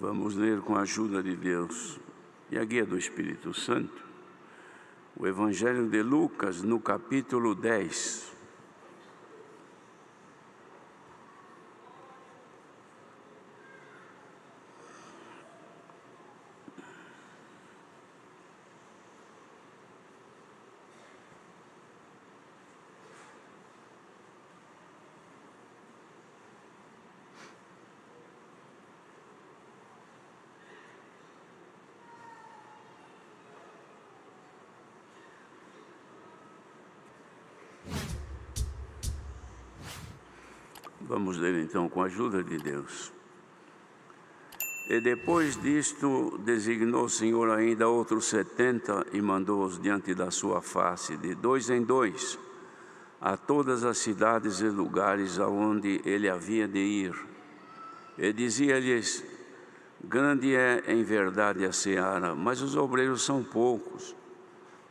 Vamos ler com a ajuda de Deus e a guia do Espírito Santo o Evangelho de Lucas, no capítulo 10. Vamos ler então com a ajuda de Deus. E depois disto designou o Senhor ainda outros 70 e mandou-os diante da sua face, de 2 em 2, a todas as cidades e lugares aonde ele havia de ir. E dizia-lhes: grande é em verdade a seara, mas os obreiros são poucos.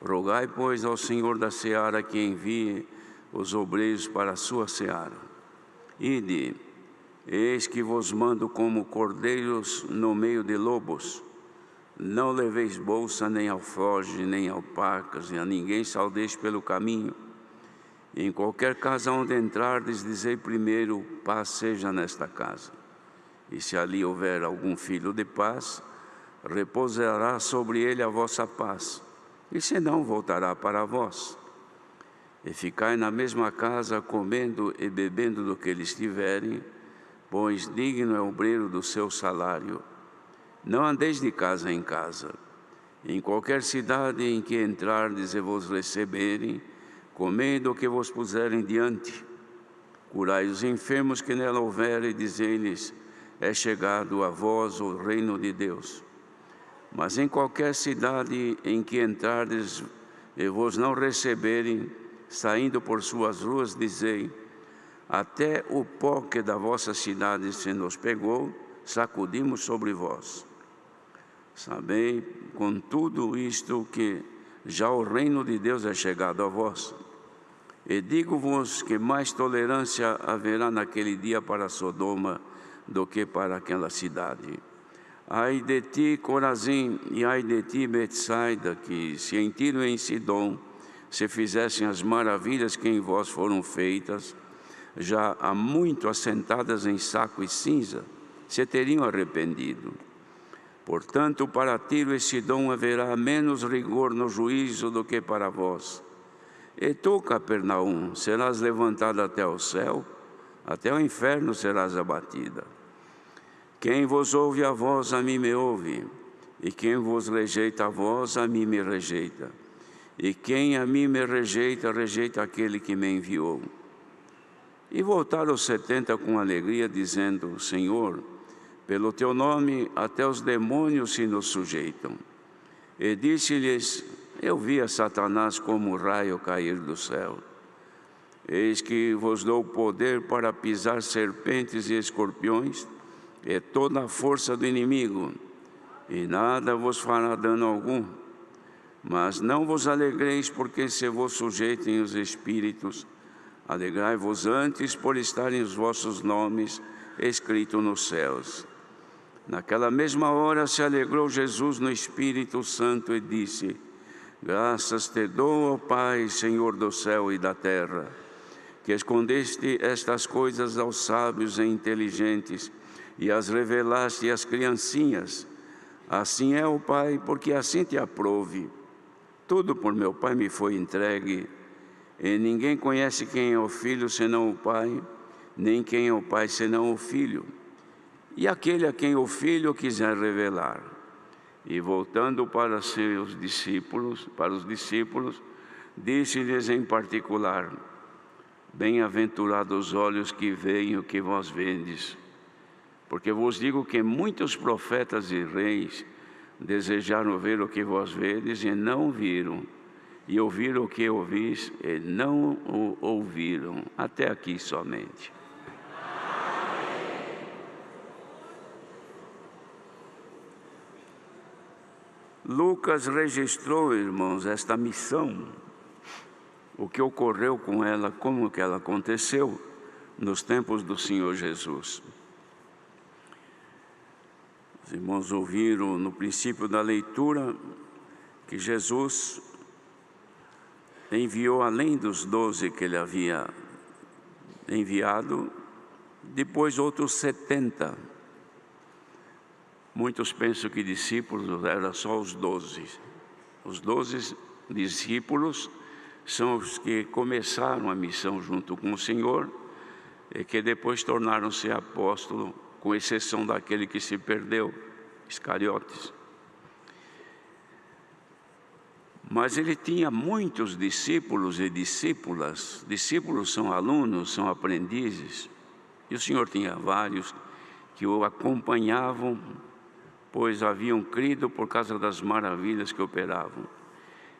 Rogai, pois, ao Senhor da seara que envie os obreiros para a sua seara. Ide, eis que vos mando como cordeiros no meio de lobos. Não leveis bolsa, nem alforje, nem alpacas, e a ninguém saudeis pelo caminho. Em qualquer casa onde entrardes, dizei primeiro: paz seja nesta casa. E se ali houver algum filho de paz, repousará sobre ele a vossa paz, e senão voltará para vós. E ficai na mesma casa, comendo e bebendo do que eles tiverem, pois digno é o obreiro do seu salário. Não andeis de casa em casa. Em qualquer cidade em que entrardes e vos receberem, comendo o que vos puserem diante. Curai os enfermos que nela houverem, e dizei-lhes: é chegado a vós o reino de Deus. Mas em qualquer cidade em que entrardes e vos não receberem, saindo por suas ruas, dizei: até o pó que da vossa cidade se nos pegou, sacudimos sobre vós. Sabei, com tudo isto, que já o reino de Deus é chegado a vós. E digo-vos que mais tolerância haverá naquele dia para Sodoma do que para aquela cidade. Ai de ti, Corazim, e ai de ti, Betsaida, que se em Tiro e em Sidom se fizessem as maravilhas que em vós foram feitas, já há muito assentadas em saco e cinza, se teriam arrependido. Portanto, para Tiro e Sidom haverá menos rigor no juízo do que para vós. E tu, Capernaum, serás levantada até o céu, até o inferno serás abatida. Quem vos ouve a vós, a mim me ouve, e quem vos rejeita a vós, a mim me rejeita. E quem a mim me rejeita, rejeita aquele que me enviou. E voltaram os 70 com alegria, dizendo: Senhor, pelo teu nome até os demônios se nos sujeitam. E disse-lhes: eu vi a Satanás como um raio cair do céu. Eis que vos dou poder para pisar serpentes e escorpiões, e toda a força do inimigo, e nada vos fará dano algum. Mas não vos alegreis porque se vos sujeitem os espíritos, alegrai-vos antes por estarem os vossos nomes escritos nos céus. Naquela mesma hora se alegrou Jesus no Espírito Santo e disse: graças te dou, ó Pai, Senhor do céu e da terra, que escondeste estas coisas aos sábios e inteligentes e as revelaste às criancinhas. Assim é, ó Pai, porque assim te aprouve. Tudo por meu Pai me foi entregue, e ninguém conhece quem é o Filho senão o Pai, nem quem é o Pai senão o Filho, e aquele a quem o Filho quiser revelar. E voltando para os discípulos, disse-lhes em particular: bem-aventurados os olhos que veem o que vós vedes, porque vos digo que muitos profetas e reis desejaram ver o que vós vedes e não viram, e ouviram o que ouvis e não o ouviram. Até aqui somente. Lucas registrou, irmãos, esta missão, o que ocorreu com ela, como que ela aconteceu nos tempos do Senhor Jesus. Os irmãos ouviram no princípio da leitura que Jesus enviou, além dos 12 que ele havia enviado, depois outros 70. Muitos pensam que discípulos eram só os 12. Os 12 discípulos são os que começaram a missão junto com o Senhor e que depois tornaram-se apóstolos, com exceção daquele que se perdeu, Iscariotes. Mas ele tinha muitos discípulos e discípulas. Discípulos são alunos, são aprendizes. E o Senhor tinha vários que o acompanhavam, pois haviam crido por causa das maravilhas que operavam.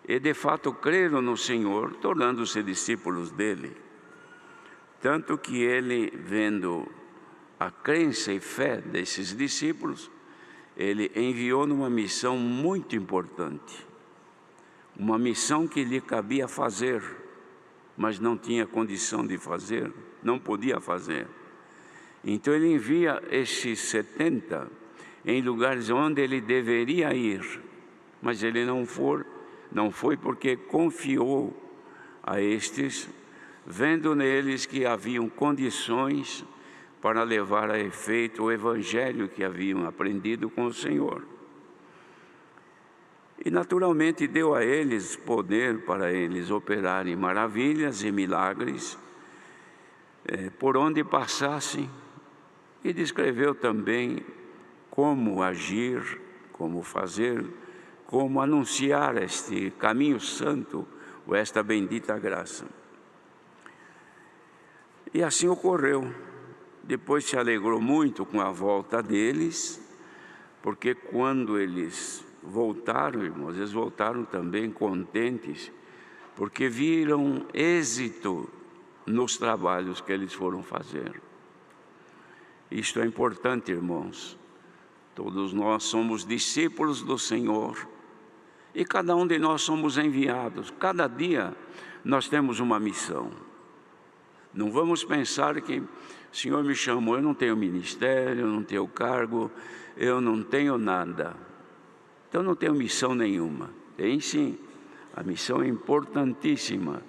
E de fato creram no Senhor, tornando-se discípulos dele. Tanto que ele, vendo a crença e fé desses discípulos, ele enviou numa missão muito importante. Uma missão que lhe cabia fazer, mas não tinha condição de fazer, não podia fazer. Então ele envia esses 70 em lugares onde ele deveria ir, mas ele não foi porque confiou a estes, vendo neles que haviam condições para levar a efeito o evangelho que haviam aprendido com o Senhor. E naturalmente deu a eles poder para eles operarem maravilhas e milagres por onde passassem, e descreveu também como agir, como fazer, como anunciar este caminho santo, ou esta bendita graça. E assim ocorreu. Depois se alegrou muito com a volta deles, porque quando eles voltaram, irmãos, eles voltaram também contentes, porque viram êxito nos trabalhos que eles foram fazer. Isto é importante, irmãos. Todos nós somos discípulos do Senhor e cada um de nós somos enviados. Cada dia nós temos uma missão. Não vamos pensar que o Senhor me chamou, eu não tenho ministério, eu não tenho cargo, eu não tenho nada. Então não tenho missão nenhuma. Tem sim, a missão é importantíssima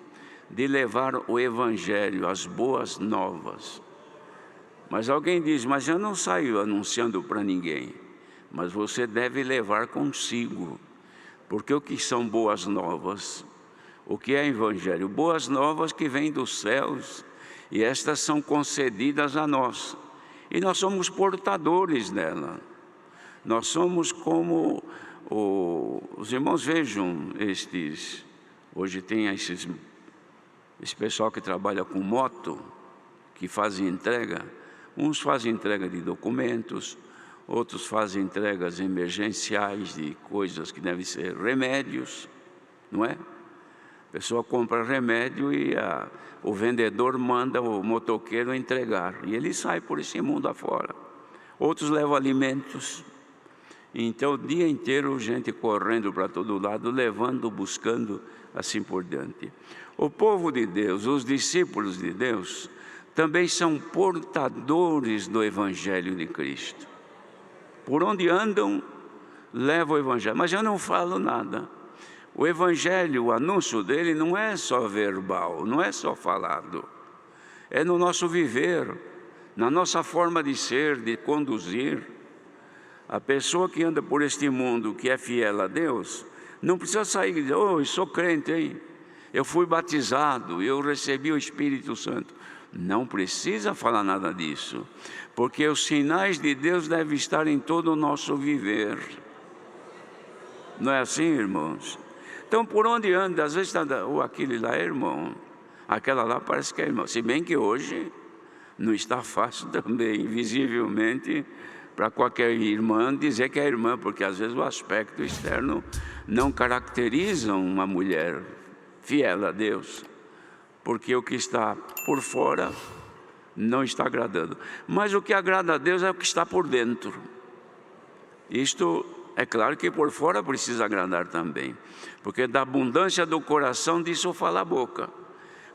de levar o Evangelho, as boas novas. Mas alguém diz, mas eu não saio anunciando para ninguém. Mas você deve levar consigo, porque o que são boas novas? O que é Evangelho? Boas novas que vêm dos céus, e estas são concedidas a nós. E nós somos portadores dela. Nós somos como os irmãos, vejam hoje tem esse pessoal que trabalha com moto, que fazem entrega. Uns fazem entrega de documentos, outros fazem entregas emergenciais de coisas que devem ser remédios, não é? A pessoa compra remédio e o vendedor manda o motoqueiro entregar, e ele sai por esse mundo afora. Outros levam alimentos. Então, o dia inteiro, gente correndo para todo lado, levando, buscando, assim por diante. O povo de Deus, os discípulos de Deus, também são portadores do Evangelho de Cristo. Por onde andam, levam o Evangelho. Mas eu não falo nada. O Evangelho, o anúncio dele não é só verbal, não é só falado. É no nosso viver, na nossa forma de ser, de conduzir. A pessoa que anda por este mundo, que é fiel a Deus, não precisa sair e dizer, eu sou crente, hein? Eu fui batizado, eu recebi o Espírito Santo. Não precisa falar nada disso, porque os sinais de Deus devem estar em todo o nosso viver. Não é assim, irmãos? Então, por onde anda, às vezes está, aquele lá é irmão, aquela lá parece que é irmão. Se bem que hoje não está fácil também, visivelmente, para qualquer irmã dizer que é irmã, porque às vezes o aspecto externo não caracteriza uma mulher fiel a Deus, porque o que está por fora não está agradando. Mas o que agrada a Deus é o que está por dentro. Isto é claro que por fora precisa agradar também, porque da abundância do coração disso fala a boca.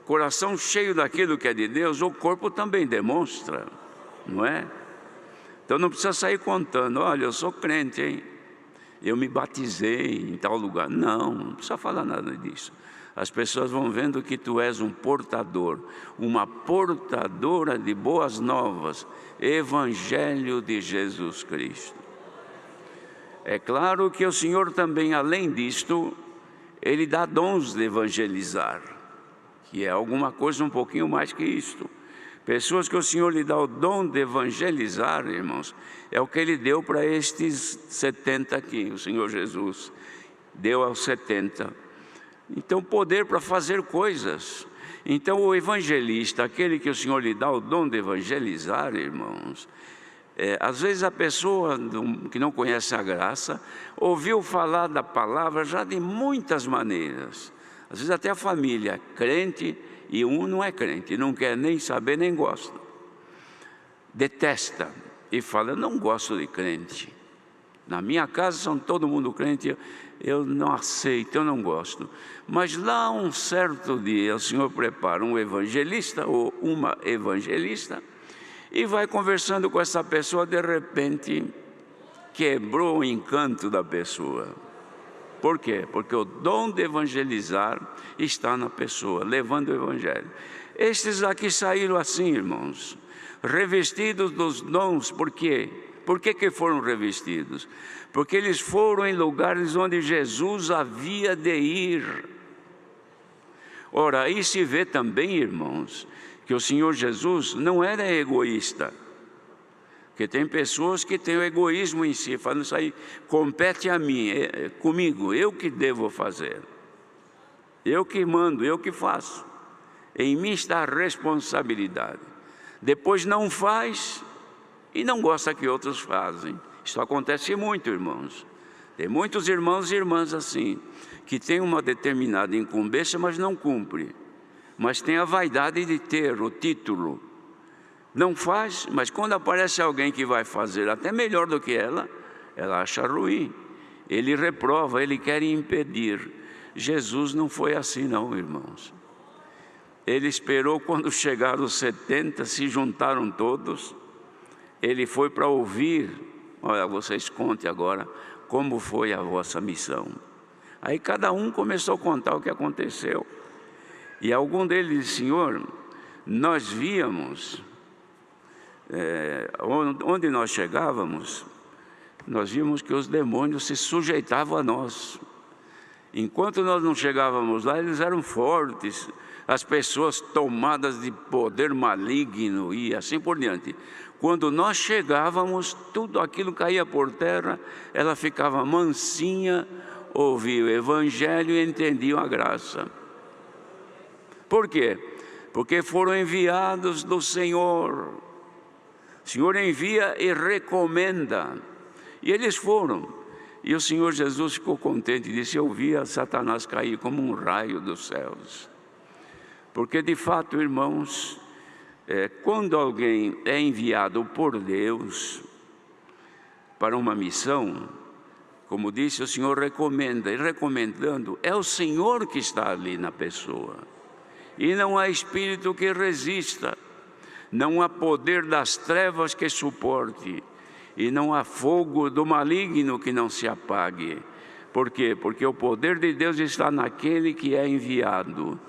Coração cheio daquilo que é de Deus, o corpo também demonstra, não é? Então não precisa sair contando, olha, eu sou crente, hein? Eu me batizei em tal lugar. Não precisa falar nada disso. As pessoas vão vendo que tu és um portador, uma portadora de boas novas, Evangelho de Jesus Cristo. É claro que o Senhor também, além disto, Ele dá dons de evangelizar, que é alguma coisa um pouquinho mais que isto. Pessoas que o Senhor lhe dá o dom de evangelizar, irmãos, é o que Ele deu para estes 70 aqui, o Senhor Jesus deu aos 70. Então, poder para fazer coisas. Então, o evangelista, aquele que o Senhor lhe dá o dom de evangelizar, irmãos, às vezes a pessoa que não conhece a graça, ouviu falar da palavra já de muitas maneiras. Às vezes até a família é crente e um não é crente, não quer nem saber, nem gosta. Detesta e fala, eu não gosto de crente. Na minha casa são todo mundo crente, eu não aceito, eu não gosto. Mas lá um certo dia o Senhor prepara um evangelista ou uma evangelista e vai conversando com essa pessoa, de repente quebrou o encanto da pessoa. Por quê? Porque o dom de evangelizar está na pessoa, levando o evangelho. Estes aqui saíram assim, irmãos, revestidos dos dons. Por quê? Por que foram revestidos? Porque eles foram em lugares onde Jesus havia de ir. Ora, aí se vê também, irmãos, que o Senhor Jesus não era egoísta. Porque tem pessoas que têm o egoísmo em si, falando isso aí, compete a mim, comigo, eu que devo fazer. Eu que mando, eu que faço. Em mim está a responsabilidade. Depois não faz e não gosta que outros fazem. Isso acontece muito, irmãos. Tem muitos irmãos e irmãs assim, que têm uma determinada incumbência, mas não cumpre. Mas tem a vaidade de ter o título. Não faz, mas quando aparece alguém que vai fazer até melhor do que ela acha ruim. Ele reprova, ele quer impedir. Jesus não foi assim não, irmãos. Ele esperou quando chegaram os 70, se juntaram todos. Ele foi para ouvir, olha, vocês contem agora como foi a vossa missão. Aí cada um começou a contar o que aconteceu. E algum deles disse, Senhor, nós víamos, onde nós chegávamos, nós vimos que os demônios se sujeitavam a nós. Enquanto nós não chegávamos lá, eles eram fortes, as pessoas tomadas de poder maligno e assim por diante. Quando nós chegávamos, tudo aquilo caía por terra, ela ficava mansinha, ouvia o Evangelho e entendiam a graça. Por quê? Porque foram enviados do Senhor. O Senhor envia e recomenda. E eles foram. E o Senhor Jesus ficou contente e disse, eu via Satanás cair como um raio dos céus. Porque de fato, irmãos, quando alguém é enviado por Deus para uma missão, como disse, o Senhor recomenda, e recomendando, é o Senhor que está ali na pessoa. E não há espírito que resista, não há poder das trevas que suporte, e não há fogo do maligno que não se apague. Por quê? Porque o poder de Deus está naquele que é enviado.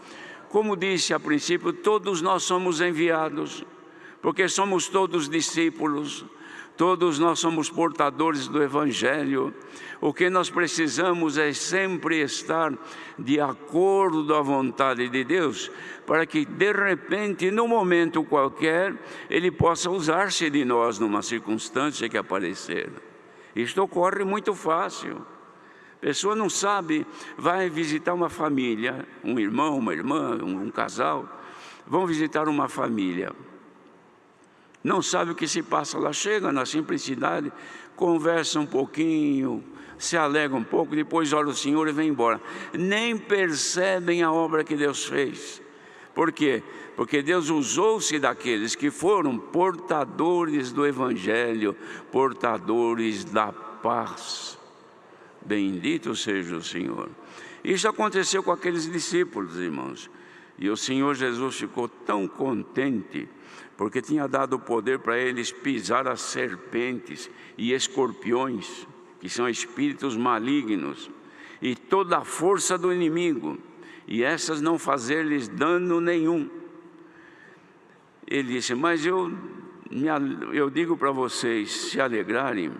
Como disse a princípio, todos nós somos enviados, porque somos todos discípulos, todos nós somos portadores do Evangelho. O que nós precisamos é sempre estar de acordo à vontade de Deus, para que de repente, num momento qualquer, Ele possa usar-se de nós numa circunstância que aparecer. Isto ocorre muito fácil. A pessoa não sabe, vai visitar uma família, um irmão, uma irmã, um casal, vão visitar uma família. Não sabe o que se passa lá, chega na simplicidade, conversa um pouquinho, se alega um pouco, depois ora o Senhor e vem embora. Nem percebem a obra que Deus fez. Por quê? Porque Deus usou-se daqueles que foram portadores do Evangelho, portadores da paz. Bendito seja o Senhor. Isso aconteceu com aqueles discípulos, irmãos. E o Senhor Jesus ficou tão contente porque tinha dado poder para eles pisar as serpentes e escorpiões, que são espíritos malignos, e toda a força do inimigo, e essas não fazer-lhes dano nenhum. Ele disse: mas eu digo para vocês se alegrarem,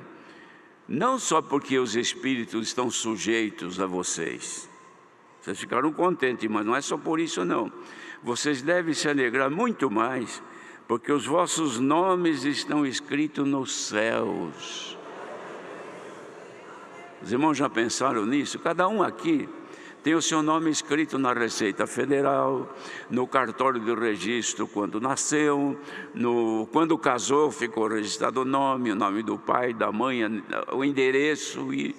não só porque os espíritos estão sujeitos a vocês. Vocês ficaram contentes, mas não é só por isso não. Vocês devem se alegrar muito mais, porque os vossos nomes estão escritos nos céus. Os irmãos já pensaram nisso? Cada um aqui tem o seu nome escrito na Receita Federal, no cartório de registro quando nasceu, quando casou ficou registrado o nome do pai, da mãe, o endereço e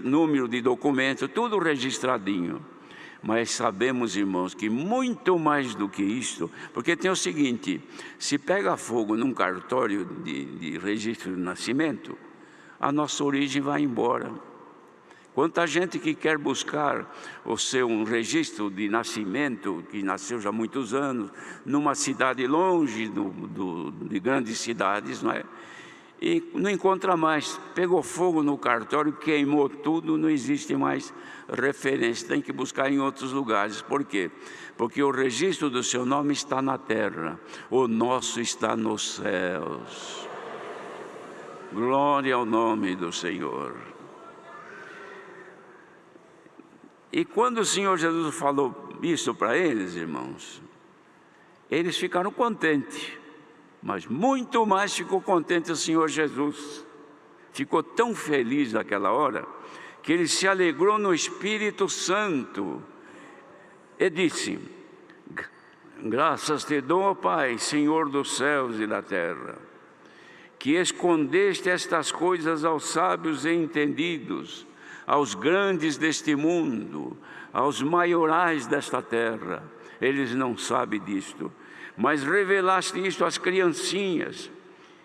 número de documento, tudo registradinho. Mas sabemos, irmãos, que muito mais do que isto, porque tem o seguinte: se pega fogo num cartório de registro de nascimento, a nossa origem vai embora. Quanta gente que quer buscar um registro de nascimento, que nasceu já há muitos anos, numa cidade longe de grandes cidades, não é? E não encontra mais, pegou fogo no cartório, queimou tudo, não existe mais referência, tem que buscar em outros lugares. Por quê? Porque o registro do seu nome está na terra, o nosso está nos céus. Glória ao nome do Senhor. E quando o Senhor Jesus falou isso para eles, irmãos, eles ficaram contentes. Mas muito mais ficou contente o Senhor Jesus. Ficou tão feliz naquela hora, que ele se alegrou no Espírito Santo. E disse: graças te dou, ó Pai, Senhor dos céus e da terra, que escondeste estas coisas aos sábios e entendidos, aos grandes deste mundo, aos maiorais desta terra. Eles não sabem disto, mas revelaste isto às criancinhas.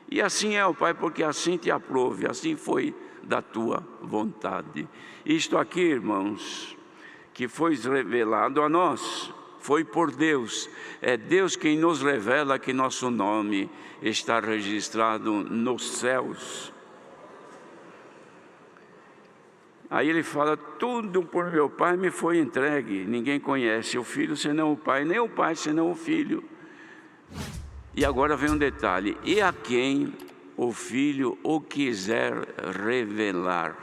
E assim é, ó Pai, porque assim te aprove, assim foi da tua vontade. Isto aqui, irmãos, que foi revelado a nós, foi por Deus. É Deus quem nos revela que nosso nome está registrado nos céus. Aí ele fala: tudo por meu Pai me foi entregue. Ninguém conhece o Filho senão o Pai, nem o Pai senão o Filho. E agora vem um detalhe: e a quem o Filho o quiser revelar.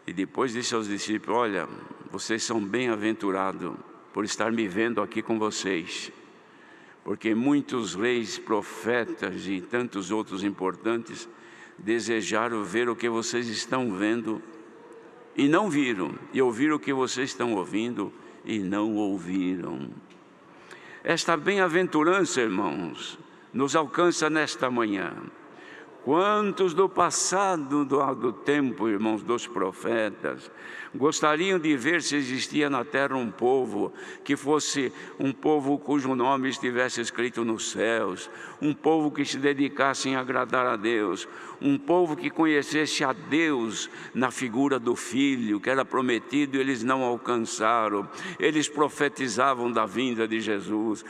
E depois disse aos discípulos: olha, vocês são bem-aventurados por estar me vendo aqui com vocês, porque muitos reis, profetas e tantos outros importantes desejaram ver o que vocês estão vendo e não viram, e ouvir o que vocês estão ouvindo e não ouviram. Esta bem-aventurança, irmãos, nos alcança nesta manhã. Quantos do passado do tempo, irmãos, dos profetas, gostariam de ver se existia na terra um povo que fosse um povo cujo nome estivesse escrito nos céus, um povo que se dedicasse em agradar a Deus, um povo que conhecesse a Deus na figura do Filho que era prometido e eles não alcançaram. Eles profetizavam da vinda de Jesus.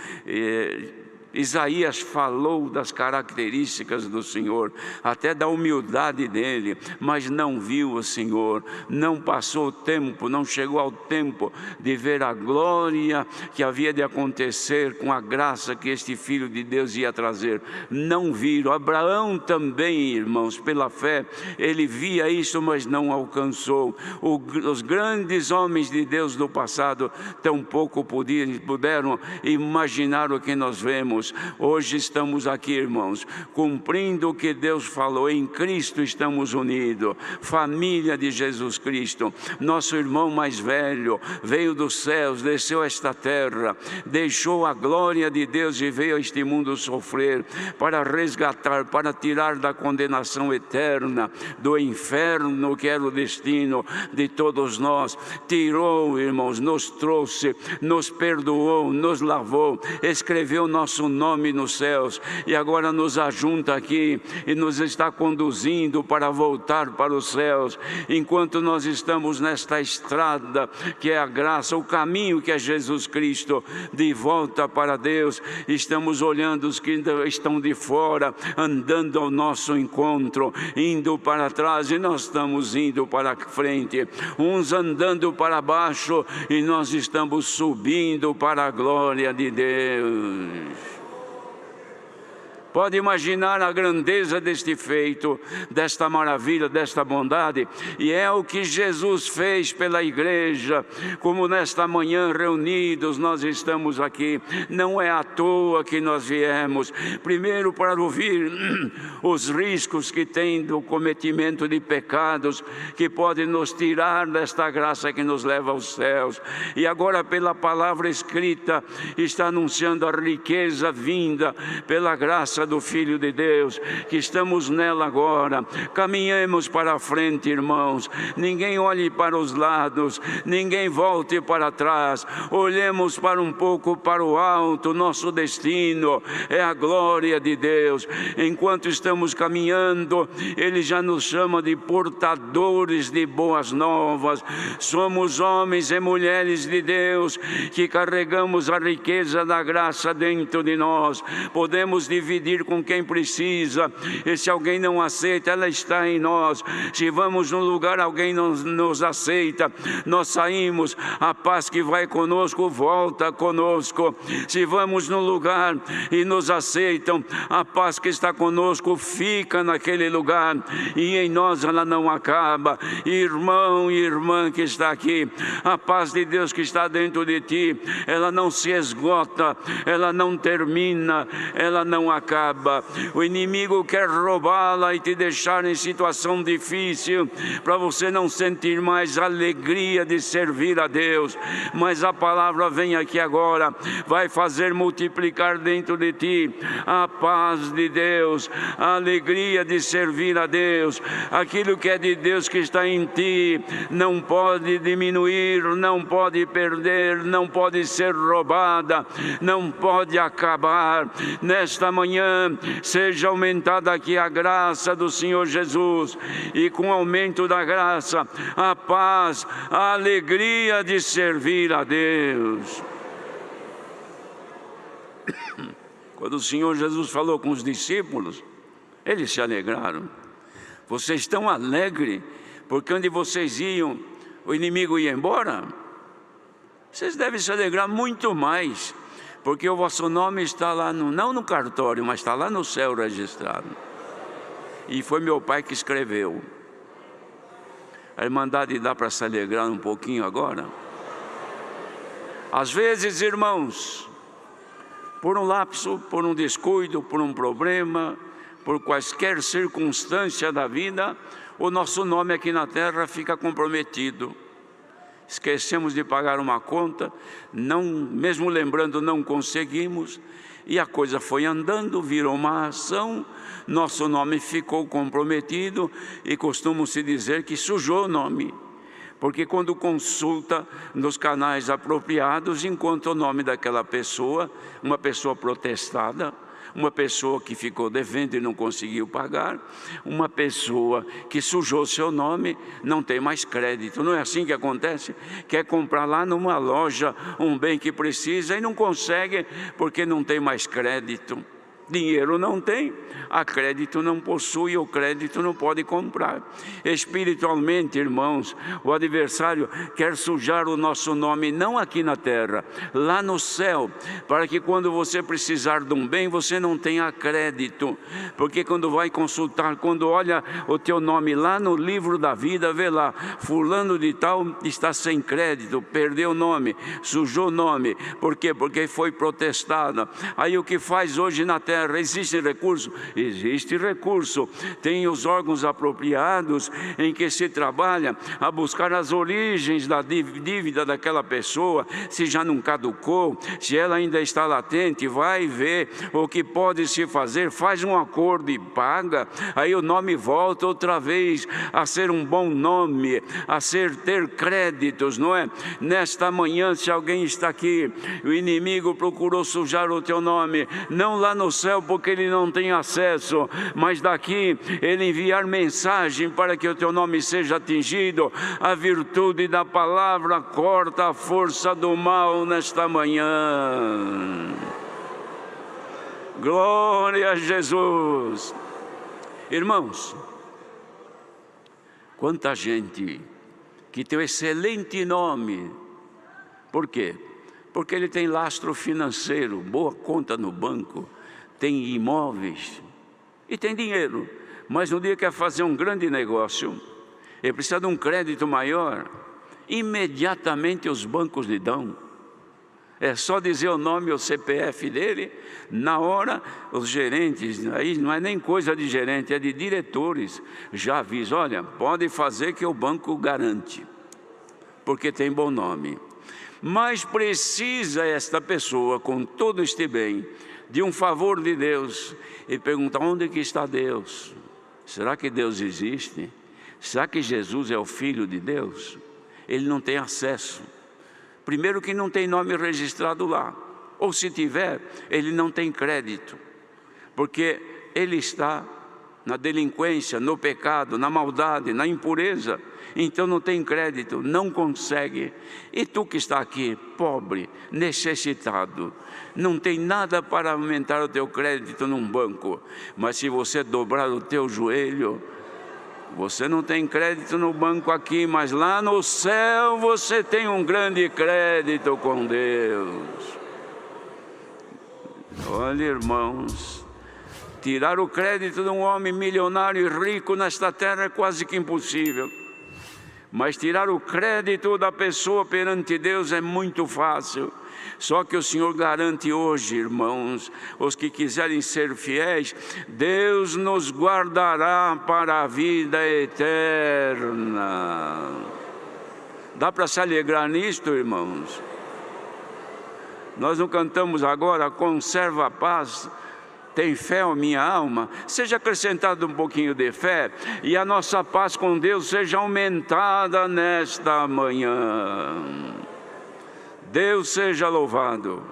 Isaías falou das características do Senhor, até da humildade dele, mas não viu o Senhor, não passou o tempo, não chegou ao tempo de ver a glória que havia de acontecer com a graça que este Filho de Deus ia trazer. Não viram. Abraão também, irmãos, pela fé, ele via isso, mas não alcançou. Os grandes homens de Deus do passado tampouco puderam imaginar o que nós vemos. Hoje estamos aqui, irmãos, cumprindo o que Deus falou. Em Cristo estamos unidos, família de Jesus Cristo. Nosso irmão mais velho veio dos céus, desceu a esta terra, deixou a glória de Deus e veio a este mundo sofrer para resgatar, para tirar da condenação eterna, do inferno que era o destino de todos nós. Tirou, irmãos, nos trouxe, nos perdoou, nos lavou, escreveu nosso nome nos céus, e agora nos ajunta aqui e nos está conduzindo para voltar para os céus. Enquanto nós estamos nesta estrada que é a graça, o caminho que é Jesus Cristo, de volta para Deus, estamos olhando os que estão de fora, andando ao nosso encontro, indo para trás, e nós estamos indo para frente, uns andando para baixo e nós estamos subindo para a glória de Deus. Pode imaginar a grandeza deste feito, desta maravilha, desta bondade, e é o que Jesus fez pela igreja. Como nesta manhã reunidos nós estamos aqui, não é à toa que nós viemos, primeiro para ouvir os riscos que tem do cometimento de pecados, que pode nos tirar desta graça que nos leva aos céus, e agora pela palavra escrita está anunciando a riqueza vinda pela graça do Filho de Deus, que estamos nela agora. Caminhemos para a frente, irmãos, ninguém olhe para os lados, ninguém volte para trás, olhemos para um pouco para o alto. Nosso destino é a glória de Deus. Enquanto estamos caminhando, Ele já nos chama de portadores de boas novas. Somos homens e mulheres de Deus que carregamos a riqueza da graça dentro de nós, podemos dividir com quem precisa, e se alguém não aceita, ela está em nós. Se vamos num lugar, alguém não nos aceita, nós saímos, a paz que vai conosco volta conosco. Se vamos num lugar e nos aceitam, a paz que está conosco fica naquele lugar, e em nós ela não acaba. Irmão e irmã que está aqui, a paz de Deus que está dentro de ti, ela não se esgota, ela não termina, ela não acaba. O inimigo quer roubá-la e te deixar em situação difícil, para você não sentir mais alegria de servir a Deus. Mas a palavra vem aqui agora, vai fazer multiplicar dentro de ti a paz de Deus, a alegria de servir a Deus. Aquilo que é de Deus que está em ti não pode diminuir, não pode perder, não pode ser roubada, não pode acabar. Nesta manhã seja aumentada aqui a graça do Senhor Jesus, e com o aumento da graça, a paz, a alegria de servir a Deus. Quando o Senhor Jesus falou com os discípulos, eles se alegraram. Vocês estão alegres porque onde vocês iam, o inimigo ia embora? Vocês devem se alegrar muito mais, porque o vosso nome está lá, não no cartório, mas está lá no céu registrado. E foi meu pai que escreveu. A Irmandade dá para se alegrar um pouquinho agora? Às vezes, irmãos, por um lapso, por um descuido, por um problema, por quaisquer circunstância da vida, o nosso nome aqui na terra fica comprometido. Esquecemos de pagar uma conta, mesmo lembrando, não conseguimos, e a coisa foi andando, virou uma ação, nosso nome ficou comprometido, e costuma-se dizer que sujou o nome, porque quando consulta nos canais apropriados, encontra o nome daquela pessoa, uma pessoa protestada, uma pessoa que ficou devendo e não conseguiu pagar, uma pessoa que sujou seu nome, não tem mais crédito. Não é assim que acontece? Quer comprar lá numa loja um bem que precisa e não consegue porque não tem mais crédito. Dinheiro não tem, a crédito não possui, o crédito não pode comprar. Espiritualmente, irmãos, o adversário quer sujar o nosso nome, não aqui na terra, lá no céu, para que quando você precisar de um bem, você não tenha crédito. Porque quando vai consultar, quando olha o teu nome lá no livro da vida, vê lá, fulano de tal está sem crédito, perdeu o nome, sujou o nome. Por quê? Porque foi protestado. Aí o que faz hoje na terra? terra. Existe recurso? Existe recurso. Tem os órgãos apropriados em que se trabalha a buscar as origens da dívida daquela pessoa, se já não caducou, se ela ainda está latente, vai ver o que pode se fazer, faz um acordo e paga, aí o nome volta outra vez a ser um bom nome, a ter créditos, não é? Nesta manhã, se alguém está aqui, o inimigo procurou sujar o teu nome, não lá no céu porque ele não tem acesso, mas daqui ele enviar mensagem para que o teu nome seja atingido. A virtude da palavra corta a força do mal nesta manhã. Glória a Jesus. Irmãos, quanta gente que tem um excelente nome. Por quê? Porque ele tem lastro financeiro, boa conta no banco, tem imóveis e tem dinheiro. Mas no dia que quer fazer um grande negócio, ele precisa de um crédito maior, imediatamente os bancos lhe dão. É só dizer o nome e o CPF dele, na hora os gerentes, aí não é nem coisa de gerente, é de diretores, já avisam, olha, pode fazer que o banco garante, porque tem bom nome. Mas precisa esta pessoa, com todo este bem, de um favor de Deus, e pergunta, onde que está Deus? Será que Deus existe? Será que Jesus é o Filho de Deus? Ele não tem acesso. Primeiro que não tem nome registrado lá, ou se tiver, ele não tem crédito, porque ele está na delinquência, no pecado, na maldade, na impureza, então não tem crédito, não consegue. E tu que está aqui, pobre, necessitado, não tem nada para aumentar o teu crédito num banco, mas se você dobrar o teu joelho, você não tem crédito no banco aqui, mas lá no céu você tem um grande crédito com Deus. Olha, irmãos, tirar o crédito de um homem milionário e rico nesta terra é quase que impossível. Mas tirar o crédito da pessoa perante Deus é muito fácil. Só que o Senhor garante hoje, irmãos, os que quiserem ser fiéis, Deus nos guardará para a vida eterna. Dá para se alegrar nisto, irmãos? Nós não cantamos agora, conserva a paz, tem fé, ó minha alma? Seja acrescentado um pouquinho de fé e a nossa paz com Deus seja aumentada nesta manhã. Deus seja louvado.